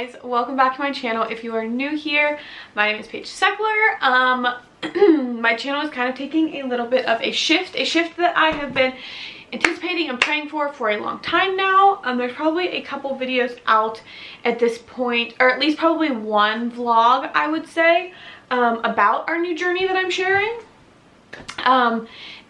guys, welcome back to my channel. If you are new here, my name is Paige Sechler. My channel is kind of taking a little bit of a shift that I have been anticipating and praying for a long time now. There's probably a couple videos out at this point, or at least probably one vlog, I would say, about our new journey that I'm sharing.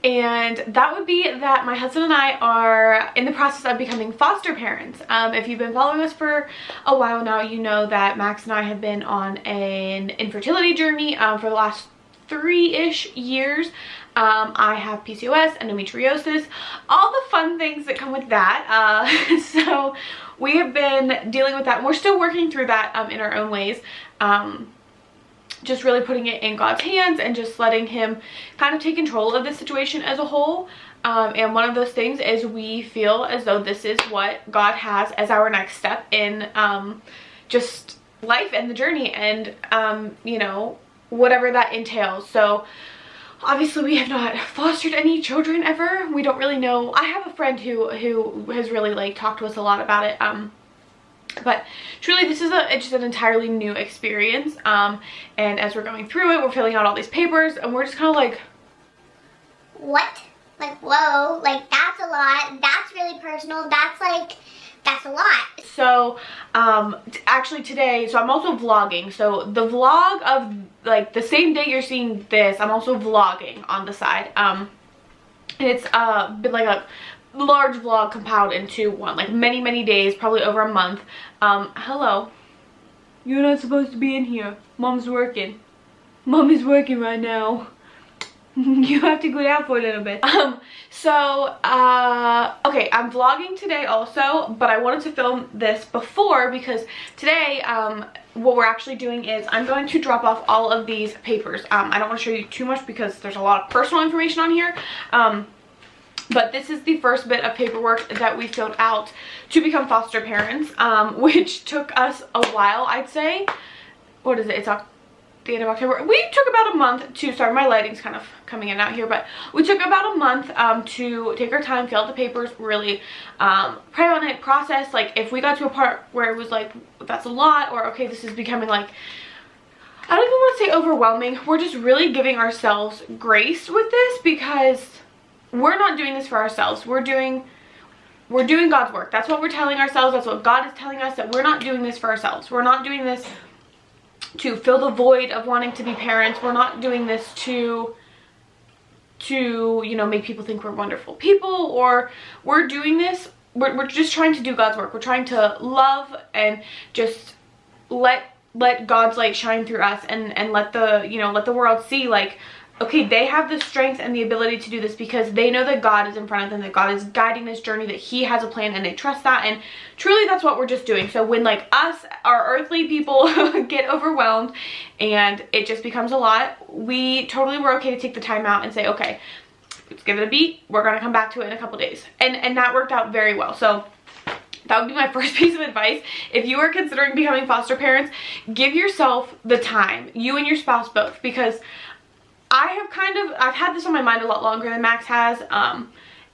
And that would be that my husband and I are in the process of becoming foster parents. If you've been following us for a while now, you know that Max and I have been on an infertility journey for the last 3-ish years. I have PCOS, endometriosis, all the fun things that come with that. So we have been dealing with that, and we're still working through that in our own ways. Just really putting it in God's hands and just letting him kind of take control of the situation as a whole. And one of those things is we feel as though this is what God has as our next step in just life and the journey, and you know, whatever that entails. So obviously we have not fostered any children ever. We don't really know. I have a friend who has really like talked to us a lot about it. But truly this is just an entirely new experience, and as we're going through it, we're filling out all these papers, and we're just kind of like, what? Like, whoa, like that's a lot. That's really personal. That's a lot. So actually today, so I'm also vlogging, so the vlog of like the same day you're seeing this, I'm also vlogging on the side. And it's been like a large vlog compiled into one, like many days, probably over a month. Hello, you're not supposed to be in here. Mom's working. Mom is working right now. You have to go down for a little bit. Okay, I'm vlogging today also, but I wanted to film this before because today what we're actually doing is I'm going to drop off all of these papers. I don't want to show you too much because there's a lot of personal information on here. But this is the first bit of paperwork that we filled out to become foster parents, which took us a while, I'd say. What is it? It's the end of October. We took about a month to, sorry, my lighting's kind of coming in and out here, but we took about a month to take our time, fill out the papers, really pray on it, process. Like, if we got to a part where it was like, that's a lot, or okay, this is becoming like, I don't even want to say overwhelming. We're just really giving ourselves grace with this because we're not doing this for ourselves. We're doing God's work. That's what we're telling ourselves. That's what God is telling us, that we're not doing this for ourselves. We're not doing this to fill the void of wanting to be parents. We're not doing this to you know, make people think we're wonderful people, or we're doing this, we're just trying to do God's work. We're trying to love and just let God's light shine through us, and let the, you know, let the world see, like, okay, they have the strength and the ability to do this because they know that God is in front of them, that God is guiding this journey, that he has a plan, and they trust that. And truly that's what we're just doing. So when like us, our earthly people, get overwhelmed and it just becomes a lot, we totally were okay to take the time out and say, okay, let's give it a beat. We're going to come back to it in a couple days. And that worked out very well. So that would be my first piece of advice. If you are considering becoming foster parents, give yourself the time, you and your spouse both, because I've had this on my mind a lot longer than Max has,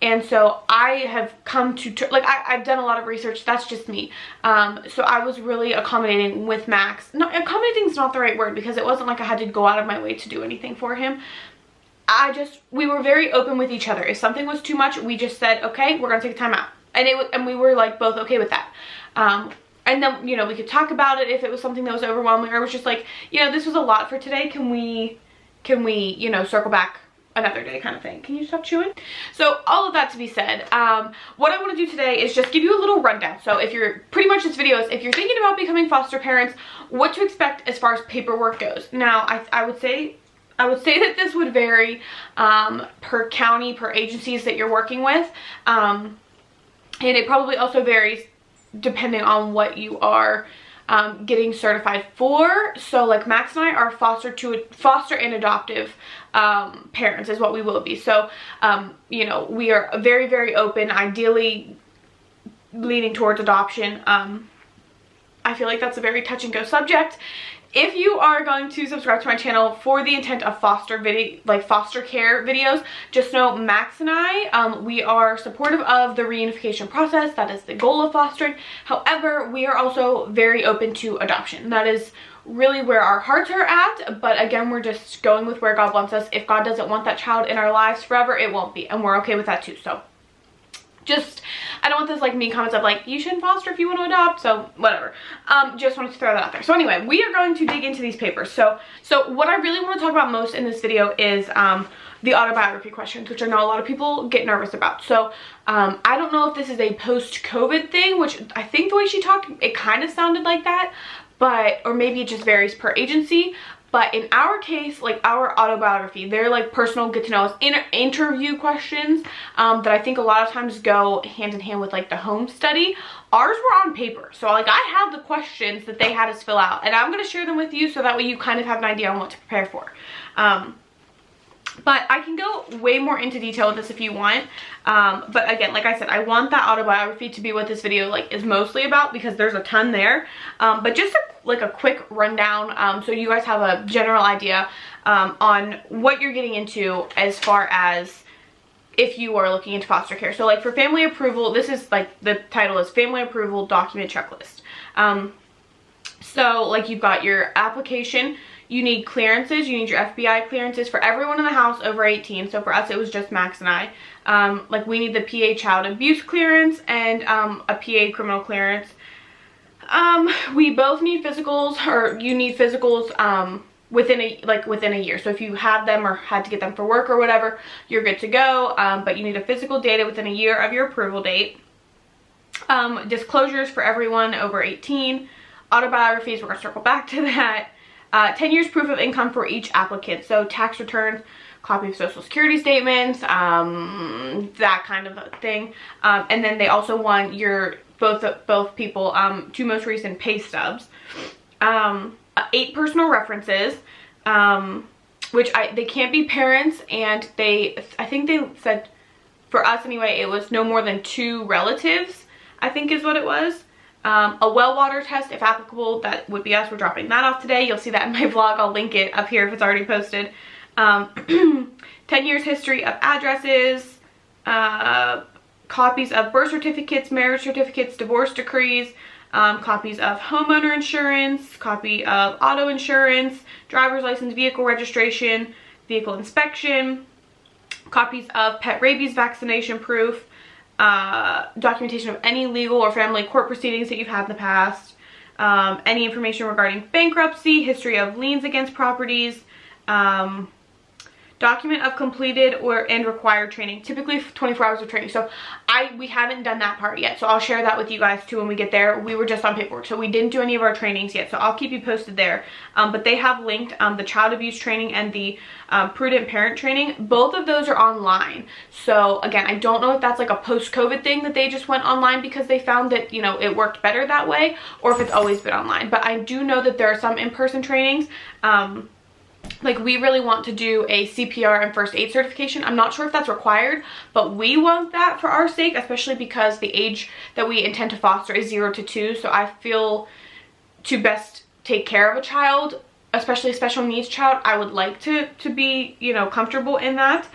and so I have come to, like, I've done a lot of research. That's just me. So I was really accommodating with Max. No, accommodating is not the right word, because it wasn't like I had to go out of my way to do anything for him. We were very open with each other. If something was too much, we just said, okay, we're gonna take a time out, and we were like both okay with that. And then, you know, we could talk about it if it was something that was overwhelming, or it was just like, you know, this was a lot for today. Can we, you know, circle back another day, kind of thing. Can you stop chewing? So all of that to be said, what I want to do today is just give you a little rundown. So if you're, pretty much this video is if you're thinking about becoming foster parents, what to expect as far as paperwork goes. Now, I would say that this would vary per county, per agencies that you're working with. And it probably also varies depending on what you are getting certified for. So like Max and I are foster and adoptive parents is what we will be. So you know, we are very open, ideally leaning towards adoption. I feel like that's a very touch and go subject. if you are going to subscribe to my channel for the intent of foster care videos, just know Max and I, we are supportive of the reunification process. That is the goal of fostering. However, we are also very open to adoption. That is really where our hearts are at, but again, we're just going with where God wants us. If God doesn't want that child in our lives forever, it won't be, and we're okay with that too. So just, I don't want this like mean comments of like, you shouldn't foster if you want to adopt, so whatever. Just wanted to throw that out there. So anyway, we are going to dig into these papers. So what I really want to talk about most in this video is the autobiography questions, which I know a lot of people get nervous about. So I don't know if this is a post-COVID thing, which I think the way she talked, it kind of sounded like that, but, or maybe it just varies per agency. But in our case, like our autobiography, they're like personal get to know us interview questions that I think a lot of times go hand in hand with like the home study. Ours were on paper. So like I have the questions that they had us fill out, and I'm going to share them with you so that way you kind of have an idea on what to prepare for. But I can go way more into detail with this if you want. But again, like I said, I want that autobiography to be what this video like is mostly about, because there's a ton there. But just a quick rundown, so you guys have a general idea on what you're getting into as far as if you are looking into foster care. So like for family approval, this is like, the title is Family Approval Document Checklist. So like you've got your application. You need clearances. You need your FBI clearances for everyone in the house over 18. So for us, it was just Max and I. Like we need the PA child abuse clearance and a PA criminal clearance. We both need physicals, or you need physicals within a year. So if you have them or had to get them for work or whatever, you're good to go. But you need a physical data within a year of your approval date. Disclosures for everyone over 18. Autobiographies, we're going to circle back to that. 10 years proof of income for each applicant. So tax returns, copy of social security statements, that kind of a thing. And then they also want your both people 2 most recent pay stubs. 8 personal references, which they can't be parents, and I think they said, for us anyway, it was no more than 2 relatives, I think is what it was. A well water test if applicable, that would be us. We're dropping that off today. You'll see that in my vlog. I'll link it up here if it's already posted. 10 years history of addresses, copies of birth certificates, marriage certificates, divorce decrees, copies of homeowner insurance, copy of auto insurance, driver's license, vehicle registration, vehicle inspection, copies of pet rabies vaccination proof, documentation of any legal or family court proceedings that you've had in the past, any information regarding bankruptcy, history of liens against properties, document of completed and required training, typically 24 hours of training. So we haven't done that part yet, so I'll share that with you guys too when we get there. We were just on paperwork, so we didn't do any of our trainings yet, so I'll keep you posted there. But they have linked the child abuse training and the prudent parent training. Both of those are online. So again, I don't know if that's like a post-COVID thing that they just went online because they found that, you know, it worked better that way, or if it's always been online. But I do know that there are some in-person trainings. Like we really want to do a CPR and first aid certification. I'm not sure if that's required, but we want that for our sake, especially because the age that we intend to foster is 0 to 2. So I feel to best take care of a child, especially a special needs child, I would like to be, you know, comfortable in that.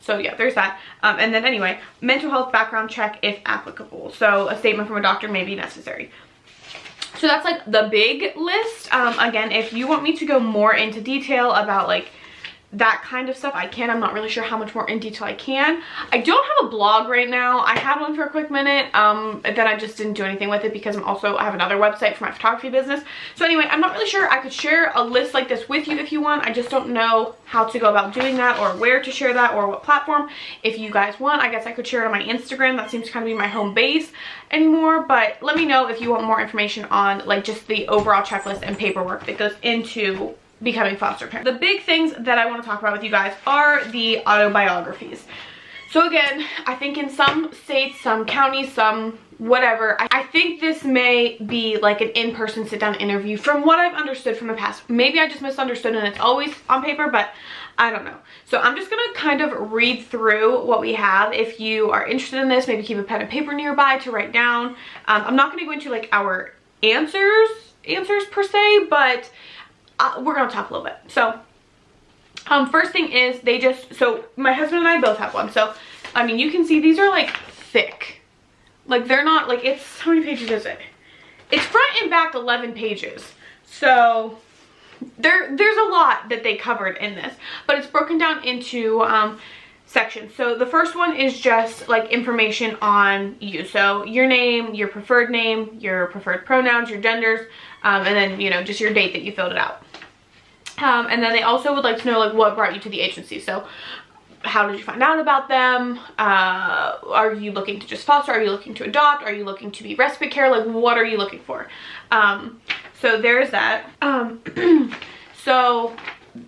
So yeah, there's that. And then anyway, mental health background check if applicable. So a statement from a doctor may be necessary. So that's like the big list. Again, if you want me to go more into detail about like that kind of stuff, I can. I'm not really sure how much more in detail I can. I don't have a blog right now. I had one for a quick minute, then I just didn't do anything with it because I have another website for my photography business. So anyway, I'm not really sure. I could share a list like this with you if you want. I just don't know how to go about doing that, or where to share that, or what platform. If you guys want, I guess I could share it on my Instagram. That seems to kind of be my home base anymore. But let me know if you want more information on like just the overall checklist and paperwork that goes into becoming foster parent. The big things that I want to talk about with you guys are the autobiographies. So again, I think in some states, some counties, some whatever, I think this may be like an in-person sit-down interview from what I've understood from the past. Maybe I just misunderstood and it's always on paper, but I don't know. So I'm just gonna kind of read through what we have. If you are interested in this, maybe keep a pen and paper nearby to write down. I'm not gonna go into like our answers answers per se, but we're gonna talk a little bit. So first thing is so my husband and I both have one. So I mean, you can see these are like thick, like they're not like, it's, how many pages is it? It's front and back 11 pages. So there's a lot that they covered in this, but it's broken down into sections. So the first one is just like information on you. So your name, your preferred pronouns, your genders, and then, you know, just your date that you filled it out. And then they also would like to know like what brought you to the agency. So how did you find out about them? Are you looking to just foster? Are you looking to adopt? Are you looking to be respite care? Like, what are you looking for? So there's that. So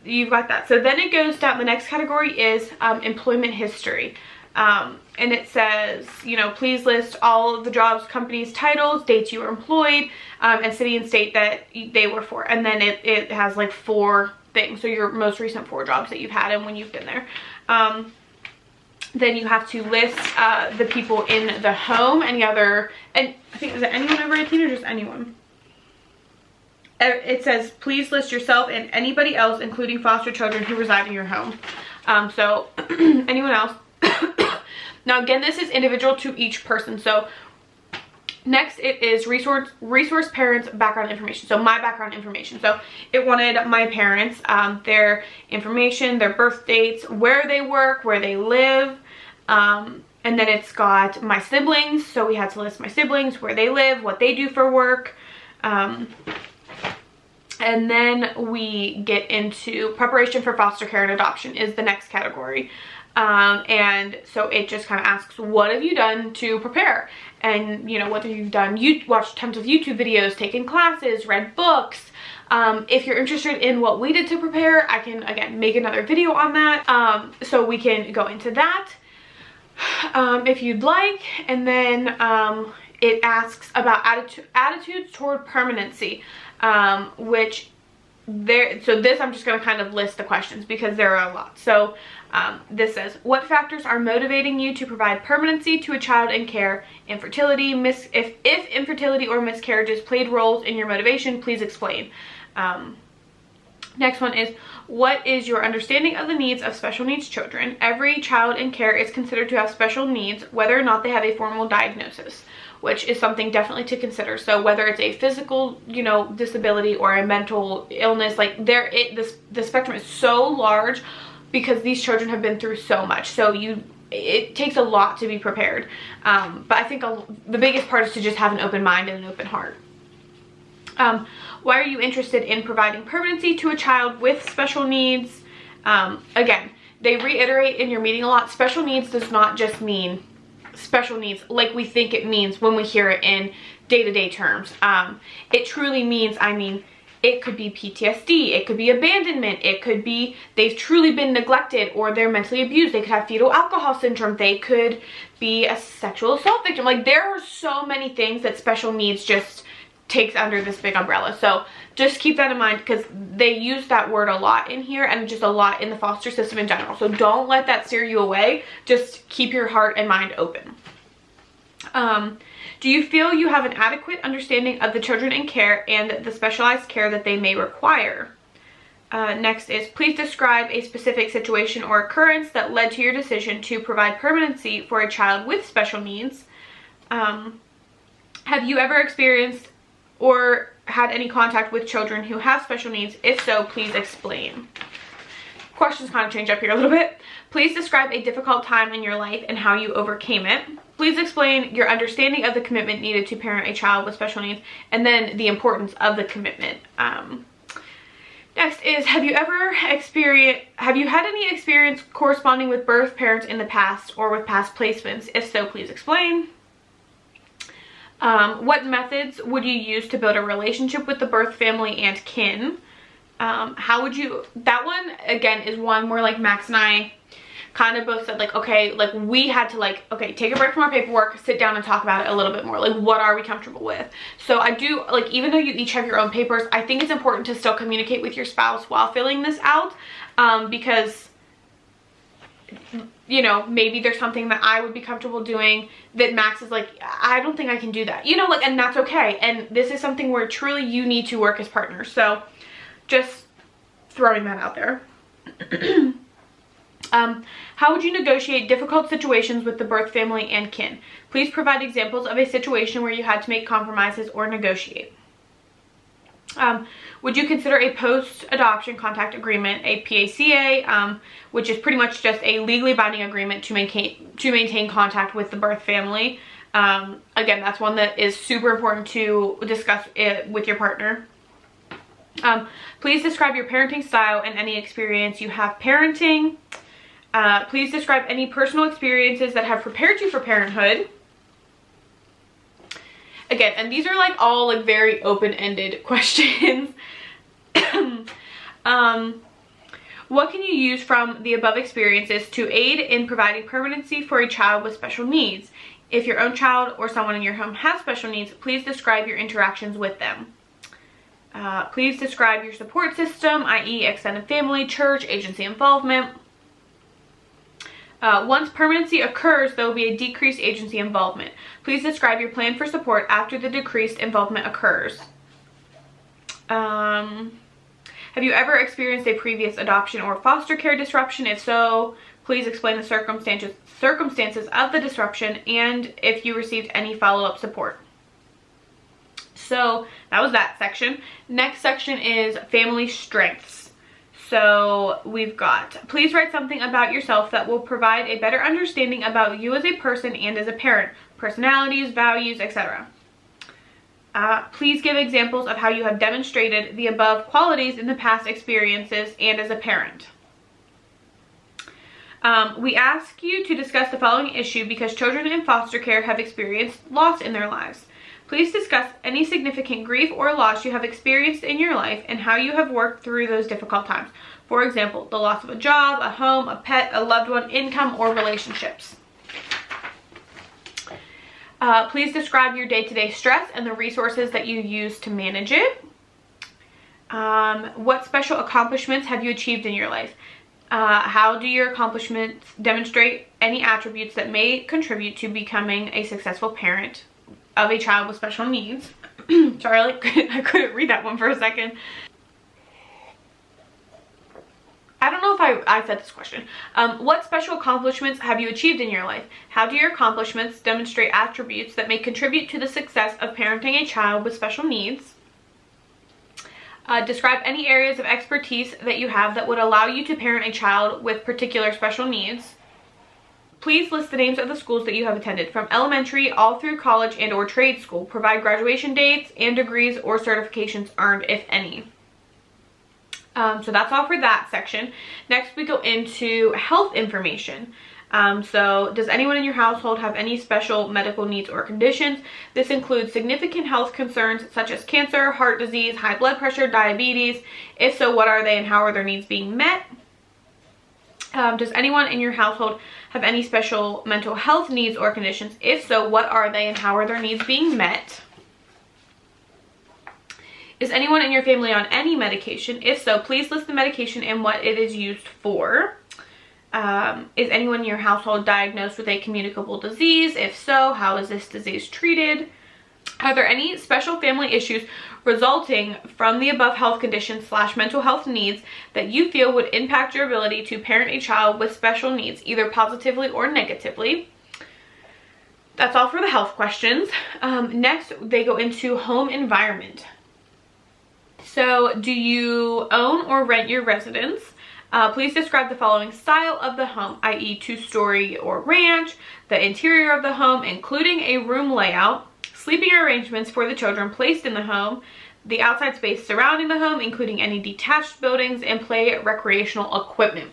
you've got that. So then it goes down, the next category is employment history. And it says, you know, please list all of the jobs, companies, titles, dates you were employed, and city and state that they were for. And then it has like 4 things. So your most recent 4 jobs that you've had and when you've been there. Then you have to list the people in the home, any other, and I think, is it anyone over 18 or just anyone? It says, please list yourself and anybody else, including foster children who reside in your home. So anyone else. Now again, this is individual to each person. So next it is resource parents background information. So my background information. So it wanted my parents, their information, their birth dates, where they work, where they live, and then it's got my siblings. So we had to list my siblings, where they live, what they do for work. And then we get into preparation for foster care and adoption is the next category. And so it just kind of asks, what have you done to prepare? And, you know, whether you've done, you watched tons of YouTube videos, taken classes, read books. If you're interested in what we did to prepare, I can, again, make another video on that. So we can go into that if you'd like. And then it asks about attitudes toward permanency, which so this, I'm just going to kind of list the questions because there are a lot. So this says, what factors are motivating you to provide permanency to a child in care? Infertility, if infertility or miscarriages played roles in your motivation, please explain. Next one is, what is your understanding of the needs of special needs children? Every child in care is considered to have special needs, whether or not they have a formal diagnosis, which is something definitely to consider. So whether it's a physical, you know, disability or a mental illness, like the spectrum is so large because these children have been through so much. So it takes a lot to be prepared. But I think the biggest part is to just have an open mind and an open heart. Why are you interested in providing permanency to a child with special needs? Again, they reiterate in your meeting a lot, special needs does not just mean special needs like we think it means when we hear it in day-to-day terms. It truly means, I mean, it could be PTSD, it could be abandonment, it could be they've truly been neglected or they're mentally abused, they could have fetal alcohol syndrome, they could be a sexual assault victim. Like, there are so many things that special needs just takes under this big umbrella. So just keep that in mind because they use that word a lot in here and just a lot in the foster system in general. So don't let that steer you away. Just keep your heart and mind open. Do you feel you have an adequate understanding of the children in care and the specialized care that they may require? Next is, please describe a specific situation or occurrence that led to your decision to provide permanency for a child with special needs. Have you ever experienced or had any contact with children who have special needs? If so, please explain. Questions kind of change up here a little bit. Please describe a difficult time in your life and how you overcame it. Please explain your understanding of the commitment needed to parent a child with special needs, and then the importance of the commitment. Next is, have you had any experience corresponding with birth parents in the past or with past placements? If so, please explain. What methods would you use to build a relationship with the birth family and kin? How would you, that one again is one where like Max and I kind of both said like, okay, like we had to like, okay, take a break from our paperwork, sit down and talk about it a little bit more. Like, what are we comfortable with? So I do, like, even though you each have your own papers, I think it's important to still communicate with your spouse while filling this out, because you know, maybe there's something that I would be comfortable doing that Max is like, I don't think I can do that, you know, like, and that's okay. And this is something where truly you need to work as partners. So just throwing that out there. How would you negotiate difficult situations with the birth family and kin? Please provide examples of a situation where you had to make compromises or negotiate. Would you consider a post-adoption contact agreement a PACA, which is pretty much just a legally binding agreement to maintain contact with the birth family? Again, that's one that is super important to discuss with your partner. Please describe your parenting style and any experience you have parenting. Please describe any personal experiences that have prepared you for parenthood. Again, and these are like all like very open-ended questions. What can you use from the above experiences to aid in providing permanency for a child with special needs? If your own child or someone in your home has special needs, please describe your interactions with them. Please describe your support system, i.e. extended family, church, agency involvement. Once permanency occurs, there will be a decreased agency involvement. Please describe your plan for support after the decreased involvement occurs. Have you ever experienced a previous adoption or foster care disruption? If so, please explain the circumstances of the disruption and if you received any follow-up support. So that was that section. Next section is family strengths. So we've got, please write something about yourself that will provide a better understanding about you as a person and as a parent, personalities, values, etc. Please give examples of how you have demonstrated the above qualities in the past experiences and as a parent. We ask you to discuss the following issue because children in foster care have experienced loss in their lives. Please discuss any significant grief or loss you have experienced in your life and how you have worked through those difficult times. For example, the loss of a job, a home, a pet, a loved one, income, or relationships. Please describe your day-to-day stress and the resources that you use to manage it. What special accomplishments have you achieved in your life? How do your accomplishments demonstrate any attributes that may contribute to becoming a successful parent of a child with special needs? Sorry, I couldn't read that one for a second. I don't know if I said this question. What special accomplishments have you achieved in your life? How do your accomplishments demonstrate attributes that may contribute to the success of parenting a child with special needs? Describe any areas of expertise that you have that would allow you to parent a child with particular special needs. Please list the names of the schools that you have attended, from elementary all through college and or trade school. Provide graduation dates and degrees or certifications earned, if any. So that's all for that section. Next, we go into health information. So does anyone in your household have any special medical needs or conditions? This includes significant health concerns such as cancer, heart disease, high blood pressure, diabetes. If so, what are they and how are their needs being met? Does anyone in your household have any special mental health needs or conditions? If so, what are they and how are their needs being met? Is anyone in your family on any medication? If so, please list the medication and what it is used for. Is anyone in your household diagnosed with a communicable disease? If so, how is this disease treated? Are there any special family issues resulting from the above health conditions / mental health needs that you feel would impact your ability to parent a child with special needs, either positively or negatively? That's all for the health questions. Next, they go into home environment. So, do you own or rent your residence? Please describe the following style of the home, i.e. two-story or ranch, the interior of the home, including a room layout, sleeping arrangements for the children placed in the home, the outside space surrounding the home, including any detached buildings, and play recreational equipment.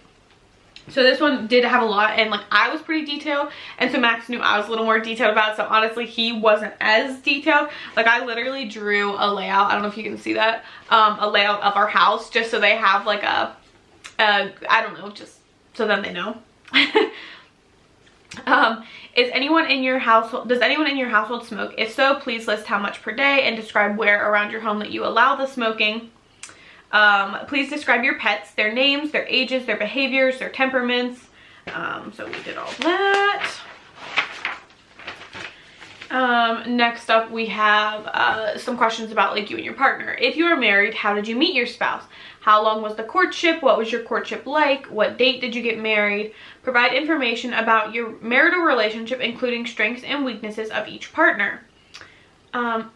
So this one did have a lot, and like I was pretty detailed, and so Max knew I was a little more detailed about it, so honestly he wasn't as detailed. Like I literally drew a layout, I don't know if you can see that, a layout of our house just so they have like a I don't know, just so then they know. Does anyone in your household smoke? If so, please list how much per day and describe where around your home that you allow the smoking. Please describe your pets, their names, their ages, their behaviors, their temperaments. So we did all that. Next up we have some questions about like you and your partner. If you are married, how did you meet your spouse? How long was the courtship? What was your courtship like? What date did you get married? Provide information about your marital relationship, including strengths and weaknesses of each partner. That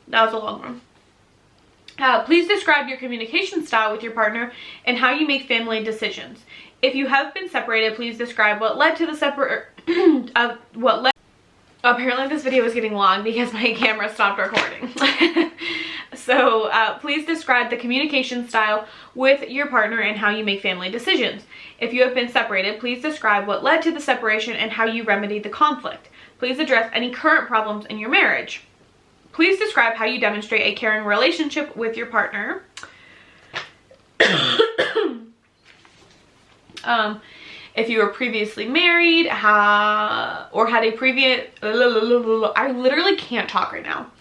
was a long one. Please describe your communication style with your partner and how you make family decisions. If you have been separated, please describe what led to the Apparently this video is getting long because my camera stopped recording. So please describe the communication style with your partner and how you make family decisions. If you have been separated, please describe what led to the separation and how you remedied the conflict. Please address any current problems in your marriage. Please describe how you demonstrate a caring relationship with your partner. If you were previously married, or had a previous, I literally can't talk right now.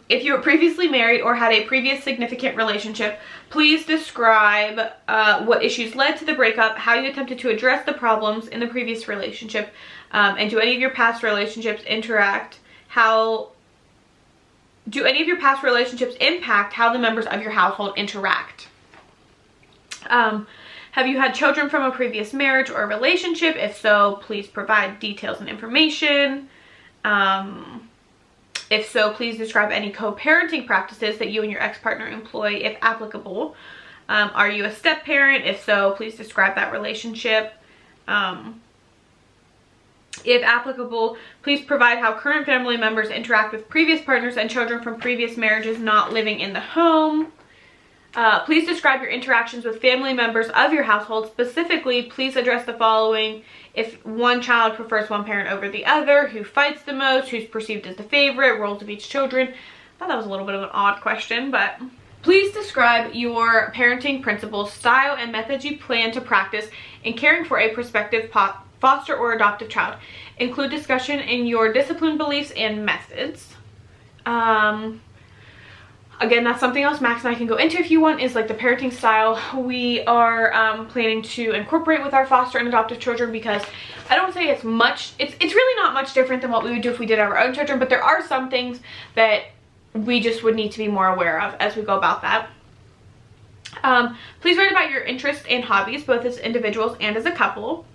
If you were previously married or had a previous significant relationship, please describe what issues led to the breakup, how you attempted to address the problems in the previous relationship, and do any of your past relationships impact how the members of your household interact? Have you had children from a previous marriage or relationship? If so, please provide details and information. If so, please describe any co-parenting practices that you and your ex-partner employ, if applicable. Are you a step-parent? If so, please describe that relationship. If applicable, please provide how current family members interact with previous partners and children from previous marriages not living in the home. Please describe your interactions with family members of your household. Specifically, please address the following. If one child prefers one parent over the other, who fights the most, who's perceived as the favorite, roles of each children. I thought that was a little bit of an odd question, but please describe your parenting principles, style, and methods you plan to practice in caring for a prospective foster or adoptive child. Include discussion in your discipline beliefs and methods. Again, that's something else Max and I can go into if you want, is like the parenting style we are planning to incorporate with our foster and adoptive children, because I don't say it's much, it's really not much different than what we would do if we did our own children, but there are some things that we just would need to be more aware of as we go about that. Please write about your interests and hobbies, both as individuals and as a couple.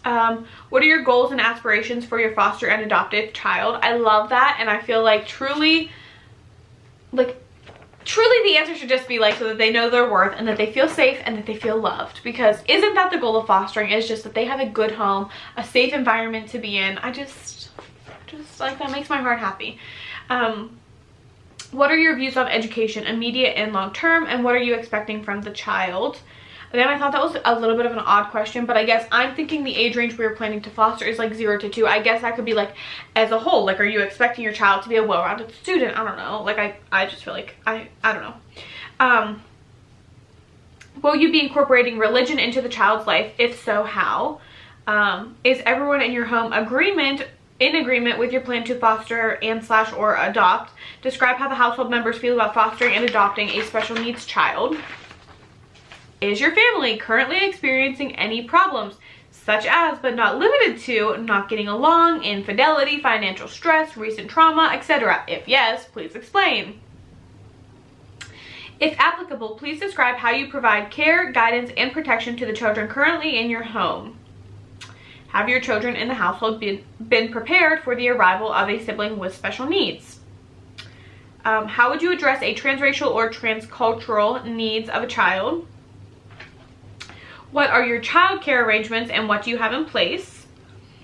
What are your goals and aspirations for your foster and adoptive child? I love that, and I feel like truly the answer should just be like, so that they know their worth and that they feel safe and that they feel loved, because isn't that the goal of fostering, is just that they have a good home, a safe environment to be in. I just like, that makes my heart happy. What are your views on education, immediate and long term, and what are you expecting from the child? Again, I thought that was a little bit of an odd question, but I guess I'm thinking the age range we were planning to foster is like 0 to 2. I guess that could be like as a whole. Like, are you expecting your child to be a well-rounded student? I don't know. Like, I just feel like, I don't know. Will you be incorporating religion into the child's life? If so, how? Is everyone in your home in agreement with your plan to foster and / or adopt? Describe how the household members feel about fostering and adopting a special needs child. Is your family currently experiencing any problems, such as, but not limited to, not getting along, infidelity, financial stress, recent trauma, etc.? If yes, please explain. If applicable, please describe how you provide care, guidance, and protection to the children currently in your home. Have your children in the household been prepared for the arrival of a sibling with special needs? How would you address a transracial or transcultural needs of a child? What are your child care arrangements and what do you have in place?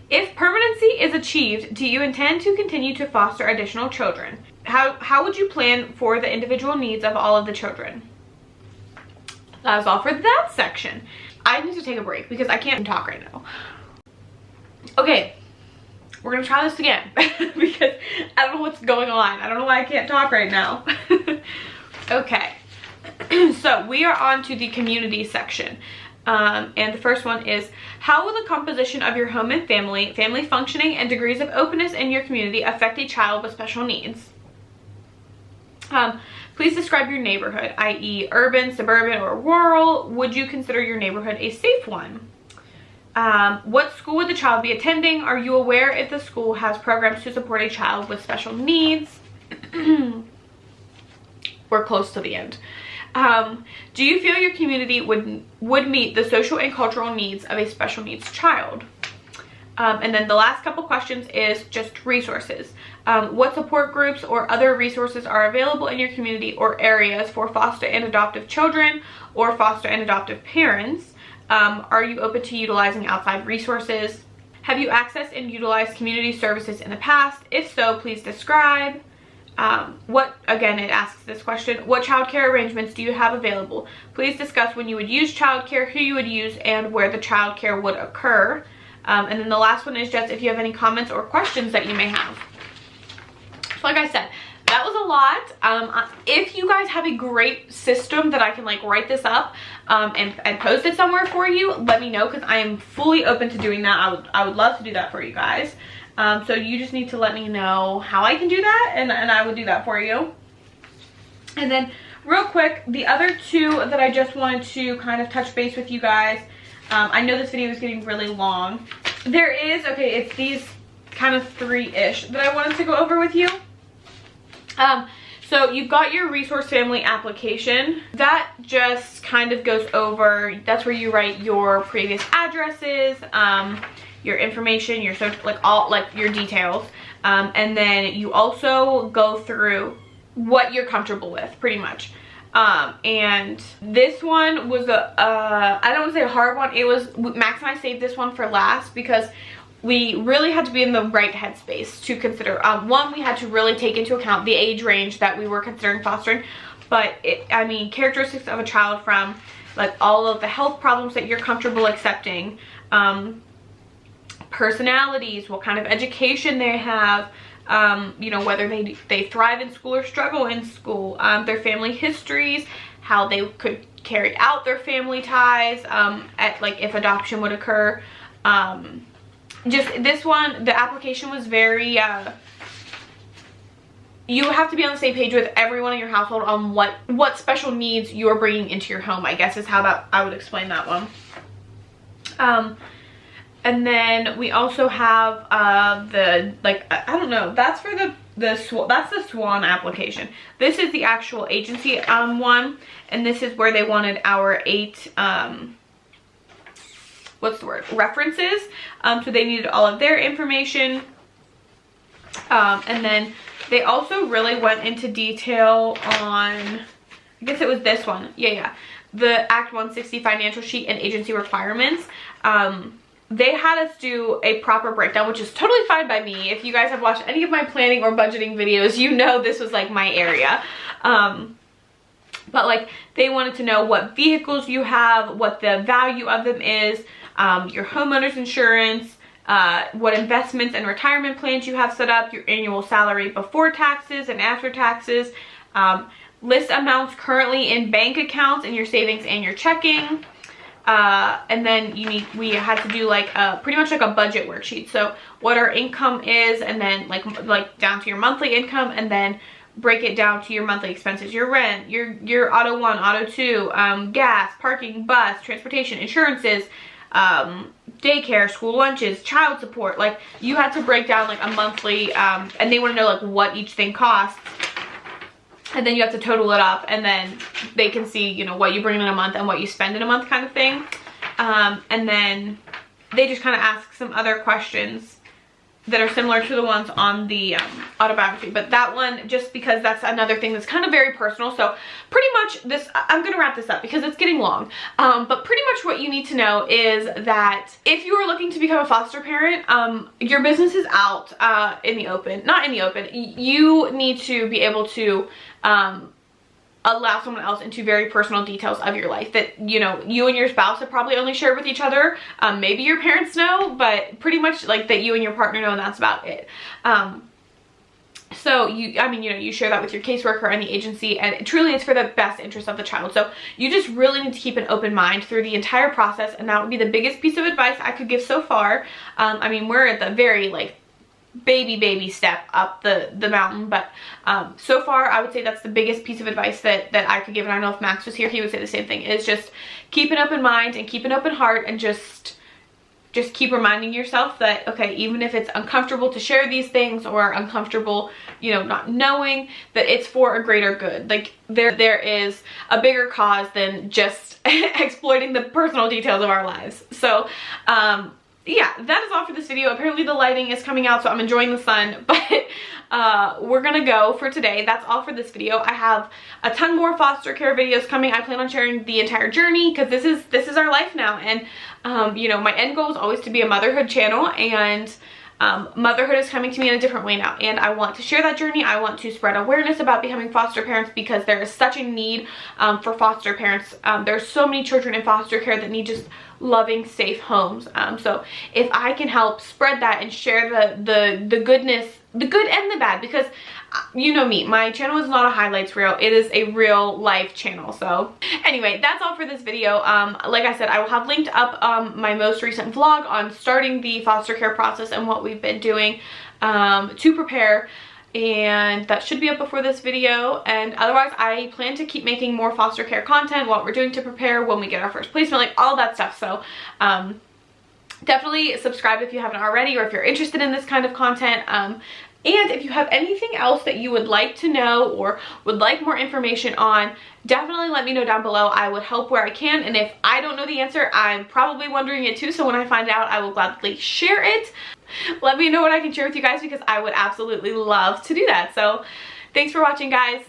If permanency is achieved, do you intend to continue to foster additional children? How would you plan for the individual needs of all of the children? That was all for that section. I need to take a break because I can't talk right now. Okay, we're gonna try this again because I don't know what's going on. I don't know why I can't talk right now. Okay, so we are on to the community section. And the first one is, how will the composition of your home and family functioning, and degrees of openness in your community affect a child with special needs? Please describe your neighborhood, i.e. urban, suburban, or rural. Would you consider your neighborhood a safe one? What school would the child be attending? Are you aware if the school has programs to support a child with special needs? We're close to the end. Do you feel your community would meet the social and cultural needs of a special needs child? And then the last couple questions is just resources. What support groups or other resources are available in your community or areas for foster and adoptive children or foster and adoptive parents? Are you open to utilizing outside resources? Have you accessed and utilized community services in the past? If so, please describe. Again, it asks this question, what childcare arrangements do you have available? Please discuss when you would use childcare, who you would use, and where the childcare would occur. And then the last one is just if you have any comments or questions that you may have. So like I said, that was a lot. If you guys have a great system that I can like write this up and post it somewhere for you, let me know, because I am fully open to doing that. I would love to do that for you guys. So you just need to let me know how I can do that, and I would do that for you. And then real quick, the other two that I just wanted to kind of touch base with you guys. I know this video is getting really long. There is, okay, it's these kind of three-ish that I wanted to go over with you. So you've got your resource family application. That just kind of goes over, that's where you write your previous addresses, your information, your social, like your details. And then you also go through what you're comfortable with, pretty much. And this one was I don't want to say a hard one. It was, Max and I saved this one for last because we really had to be in the right headspace to consider. One, we had to really take into account the age range that we were considering fostering, but I mean, characteristics of a child from like all of the health problems that you're comfortable accepting, personalities, what kind of education they have, you know, whether they thrive in school or struggle in school, their family histories, how they could carry out their family ties, at like if adoption would occur. Just this one, the application was very, you have to be on the same page with everyone in your household on what special needs you're bringing into your home, I guess is how I would explain that one. And then we also have the, like, I don't know, that's for that's the SWAN application. This is the actual agency one, and this is where they wanted our 8 what's the word, references. So they needed all of their information. And then they also really went into detail on, I guess it was this one. Yeah. The Act 160 financial sheet and agency requirements. They had us do a proper breakdown, which is totally fine by me. If you guys have watched any of my planning or budgeting videos, you know this was like my area. But like they wanted to know what vehicles you have, what the value of them is, your homeowner's insurance, what investments and retirement plans you have set up, your annual salary before taxes and after taxes, list amounts currently in bank accounts and your savings and your checking. And then we had to do like pretty much like a budget worksheet. So what our income is, and then like down to your monthly income, and then break it down to your monthly expenses, your rent, your auto 1, auto 2, gas, parking, bus, transportation, insurances, daycare, school lunches, child support. Like you had to break down like a monthly, and they want to know like what each thing costs. And then you have to total it up, and then they can see, you know, what you bring in a month and what you spend in a month kind of thing. And then they just kind of ask some other questions that are similar to the ones on the autobiography. But that one, just because that's another thing that's kind of very personal. So pretty much this, I'm going to wrap this up because it's getting long. But pretty much what you need to know is that if you are looking to become a foster parent, your business is out in the open. Not in the open. You need to be able to allow someone else into very personal details of your life that, you know, you and your spouse have probably only shared with each other. Maybe your parents know, but pretty much like that you and your partner know, and that's about it. So you share that with your caseworker and the agency, and truly it's for the best interest of the child. So you just really need to keep an open mind through the entire process, and that would be the biggest piece of advice I could give so far. I mean, we're at the very like baby step up the mountain, but so far I would say that's the biggest piece of advice that I could give. And I know if Max was here, he would say the same thing, is just keep an open mind and keep an open heart, and just just keep reminding yourself that, okay, even if it's uncomfortable to share these things or uncomfortable, you know, not knowing, that it's for a greater good. Like there is a bigger cause than just exploiting the personal details of our lives. So yeah, that is all for this video. Apparently the lighting is coming out, so I'm enjoying the sun, but we're gonna go for today. That's all for this video. I have a ton more foster care videos coming. I plan on sharing the entire journey because this is our life now, and you know, my end goal is always to be a motherhood channel, and motherhood is coming to me in a different way now, and I want to share that journey. I want to spread awareness about becoming foster parents because there is such a need for foster parents. There's so many children in foster care that need just loving, safe homes. So if I can help spread that and share the goodness, the good and the bad, because you know me, my channel is not a highlights reel, it is a real life channel. So anyway, that's all for this video. Like I said, I will have linked up my most recent vlog on starting the foster care process and what we've been doing to prepare, and that should be up before this video. And otherwise, I plan to keep making more foster care content, what we're doing to prepare, when we get our first placement, like all that stuff. So definitely subscribe if you haven't already, or if you're interested in this kind of content. And if you have anything else that you would like to know or would like more information on, definitely let me know down below. I would help where I can, and if I don't know the answer, I'm probably wondering it too, so when I find out, I will gladly share it. Let me know what I can share with you guys, because I would absolutely love to do that. So thanks for watching, guys.